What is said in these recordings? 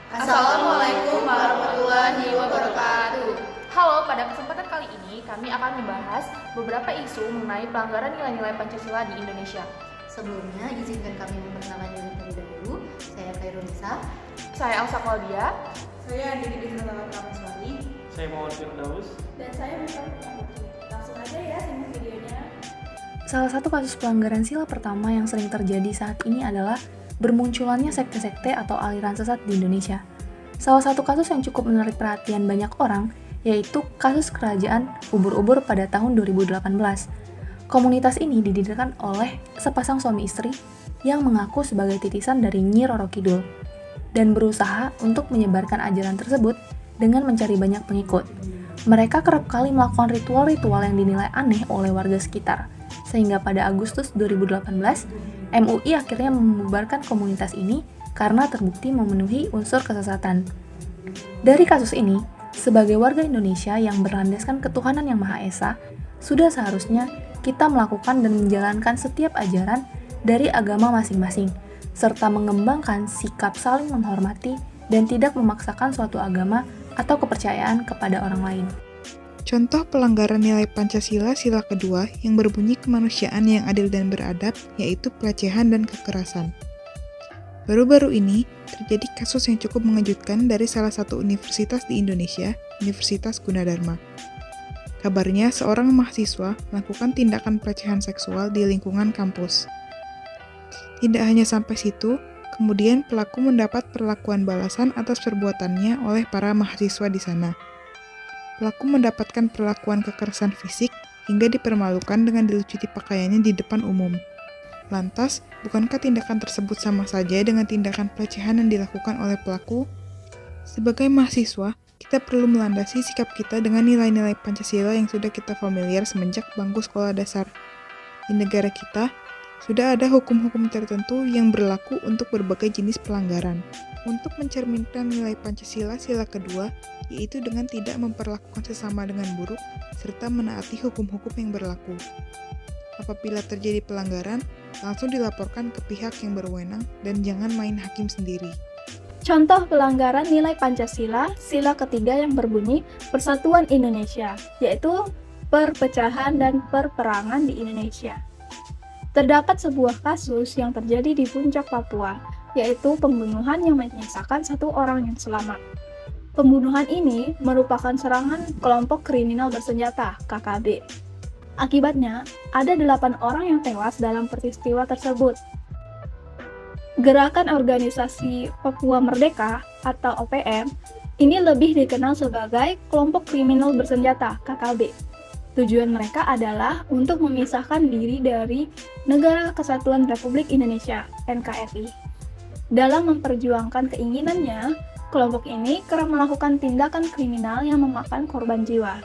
Assalamualaikum warahmatullahi wabarakatuh. Halo, pada kesempatan kali ini kami akan membahas beberapa isu mengenai pelanggaran nilai-nilai Pancasila di Indonesia. Sebelumnya, izinkan kami memperkenalkan diri terlebih dahulu. Saya Khairunisa. Saya Elsa Claudia. Saya Andi Pratama Pramaswari. Saya Muhammad Firdaus. Dan saya Mita Putri. Langsung aja ya simak videonya. Salah satu kasus pelanggaran sila pertama yang sering terjadi saat ini adalah bermunculannya sekte-sekte atau aliran sesat di Indonesia. Salah satu kasus yang cukup menarik perhatian banyak orang yaitu kasus kerajaan ubur-ubur pada tahun 2018. Komunitas ini didirikan oleh sepasang suami istri yang mengaku sebagai titisan dari Nyi Roro Kidul dan berusaha untuk menyebarkan ajaran tersebut dengan mencari banyak pengikut. Mereka kerap kali melakukan ritual-ritual yang dinilai aneh oleh warga sekitar, sehingga pada Agustus 2018, MUI akhirnya membubarkan komunitas ini karena terbukti memenuhi unsur kesesatan. Dari kasus ini, sebagai warga Indonesia yang berlandaskan ketuhanan yang Maha Esa, sudah seharusnya kita melakukan dan menjalankan setiap ajaran dari agama masing-masing, serta mengembangkan sikap saling menghormati dan tidak memaksakan suatu agama atau kepercayaan kepada orang lain. Contoh pelanggaran nilai Pancasila sila kedua yang berbunyi kemanusiaan yang adil dan beradab, yaitu pelecehan dan kekerasan. Baru-baru ini, terjadi kasus yang cukup mengejutkan dari salah satu universitas di Indonesia, Universitas Gunadarma. Kabarnya, seorang mahasiswa melakukan tindakan pelecehan seksual di lingkungan kampus. Tidak hanya sampai situ, kemudian pelaku mendapat perlakuan balasan atas perbuatannya oleh para mahasiswa di sana. Pelaku mendapatkan perlakuan kekerasan fisik hingga dipermalukan dengan dilucuti pakaiannya di depan umum. Lantas, bukankah tindakan tersebut sama saja dengan tindakan pelecehan yang dilakukan oleh pelaku? Sebagai mahasiswa, kita perlu melandasi sikap kita dengan nilai-nilai Pancasila yang sudah kita familiar semenjak bangku sekolah dasar. Di negara kita, sudah ada hukum-hukum tertentu yang berlaku untuk berbagai jenis pelanggaran. Untuk mencerminkan nilai Pancasila sila kedua, yaitu dengan tidak memperlakukan sesama dengan buruk, serta menaati hukum-hukum yang berlaku. Apabila terjadi pelanggaran, langsung dilaporkan ke pihak yang berwenang dan jangan main hakim sendiri. Contoh pelanggaran nilai Pancasila sila ketiga yang berbunyi Persatuan Indonesia, yaitu perpecahan dan perperangan di Indonesia. Terdapat sebuah kasus yang terjadi di puncak Papua, yaitu pembunuhan yang menyisakan satu orang yang selamat. Pembunuhan ini merupakan serangan kelompok kriminal bersenjata, KKB. Akibatnya, ada 8 orang yang tewas dalam peristiwa tersebut. Gerakan Organisasi Papua Merdeka atau OPM ini lebih dikenal sebagai kelompok kriminal bersenjata, KKB. Tujuan mereka adalah untuk memisahkan diri dari Negara Kesatuan Republik Indonesia, NKRI. Dalam memperjuangkan keinginannya, kelompok ini kerap melakukan tindakan kriminal yang memakan korban jiwa.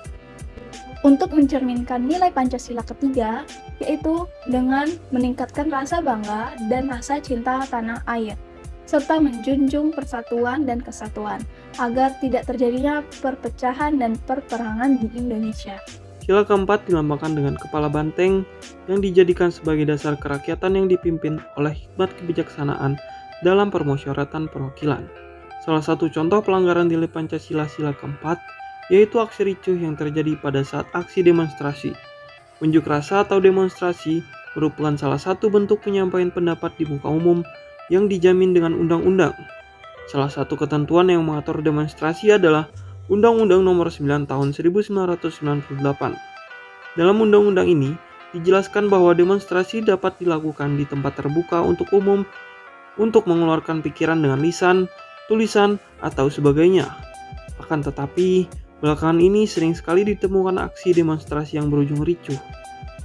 Untuk mencerminkan nilai Pancasila ketiga, yaitu dengan meningkatkan rasa bangga dan rasa cinta tanah air, serta menjunjung persatuan dan kesatuan, agar tidak terjadinya perpecahan dan perperangan di Indonesia. Sila keempat dilambangkan dengan kepala banteng yang dijadikan sebagai dasar kerakyatan yang dipimpin oleh hikmat kebijaksanaan dalam permusyawaratan perwakilan. Salah satu contoh pelanggaran nilai Pancasila sila keempat yaitu aksi ricuh yang terjadi pada saat aksi demonstrasi. Unjuk rasa atau demonstrasi merupakan salah satu bentuk penyampaian pendapat di muka umum yang dijamin dengan undang-undang. Salah satu ketentuan yang mengatur demonstrasi adalah Undang-Undang Nomor 9 Tahun 1998. Dalam undang-undang ini dijelaskan bahwa demonstrasi dapat dilakukan di tempat terbuka untuk umum untuk mengeluarkan pikiran dengan lisan, tulisan, atau sebagainya. Akan tetapi, belakangan ini sering sekali ditemukan aksi demonstrasi yang berujung ricuh.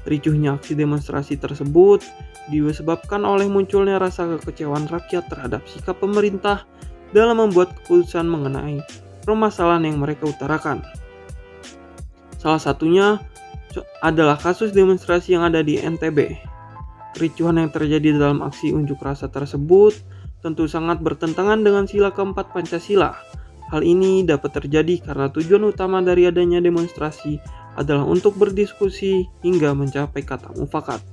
Ricuhnya aksi demonstrasi tersebut disebabkan oleh munculnya rasa kekecewaan rakyat terhadap sikap pemerintah dalam membuat keputusan mengenai permasalahan yang mereka utarakan. Salah satunya adalah kasus demonstrasi yang ada di NTB. Kericuhan yang terjadi dalam aksi unjuk rasa tersebut tentu sangat bertentangan dengan sila keempat Pancasila. Hal ini dapat terjadi karena tujuan utama dari adanya demonstrasi adalah untuk berdiskusi hingga mencapai kata mufakat.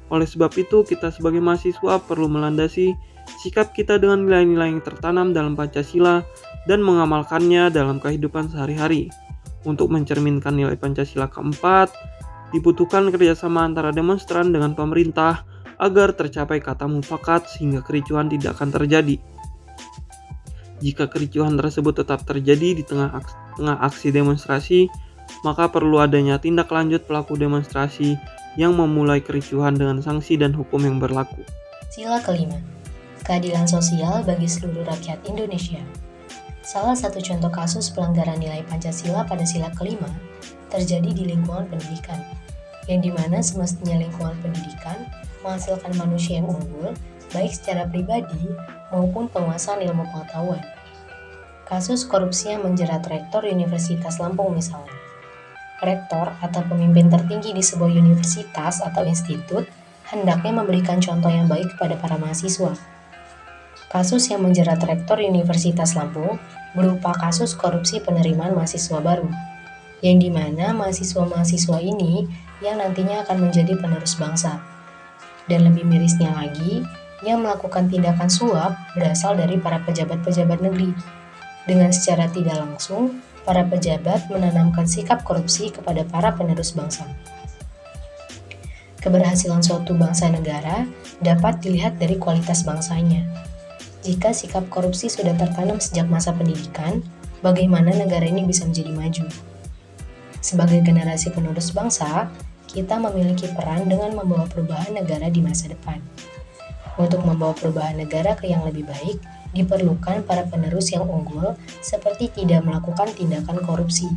Oleh sebab itu, kita sebagai mahasiswa perlu melandasi sikap kita dengan nilai-nilai yang tertanam dalam Pancasila dan mengamalkannya dalam kehidupan sehari-hari. Untuk mencerminkan nilai Pancasila keempat, dibutuhkan kerjasama antara demonstran dengan pemerintah agar tercapai kata mufakat sehingga kericuhan tidak akan terjadi. Jika kericuhan tersebut tetap terjadi di tengah aksi demonstrasi, maka perlu adanya tindak lanjut pelaku demonstrasi yang memulai kericuhan dengan sanksi dan hukum yang berlaku. Sila kelima, keadilan sosial bagi seluruh rakyat Indonesia. Salah satu contoh kasus pelanggaran nilai Pancasila pada sila kelima terjadi di lingkungan pendidikan, yang dimana semestinya lingkungan pendidikan menghasilkan manusia yang unggul, baik secara pribadi maupun penguasaan ilmu pengetahuan. Kasus korupsi yang menjerat Rektor Universitas Lampung misalnya. Rektor atau pemimpin tertinggi di sebuah universitas atau institut hendaknya memberikan contoh yang baik kepada para mahasiswa. Kasus yang menjerat Rektor Universitas Lampung berupa kasus korupsi penerimaan mahasiswa baru, yang dimana mahasiswa-mahasiswa ini yang nantinya akan menjadi penerus bangsa. Dan lebih mirisnya lagi, yang melakukan tindakan suap berasal dari para pejabat-pejabat negeri. Dengan secara tidak langsung, para pejabat menanamkan sikap korupsi kepada para penerus bangsa. Keberhasilan suatu bangsa negara dapat dilihat dari kualitas bangsanya. Jika sikap korupsi sudah tertanam sejak masa pendidikan, bagaimana negara ini bisa menjadi maju? Sebagai generasi penerus bangsa, kita memiliki peran dengan membawa perubahan negara di masa depan. Untuk membawa perubahan negara ke yang lebih baik, diperlukan para penerus yang unggul seperti tidak melakukan tindakan korupsi.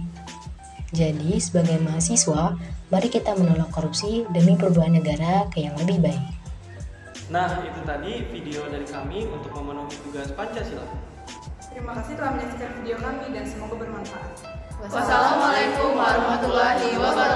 Jadi, sebagai mahasiswa, mari kita menolak korupsi demi perubahan negara ke yang lebih baik. Nah, itu tadi video dari kami untuk memenuhi tugas Pancasila. Terima kasih telah menyaksikan video kami dan semoga bermanfaat. Wassalamualaikum warahmatullahi wabarakatuh.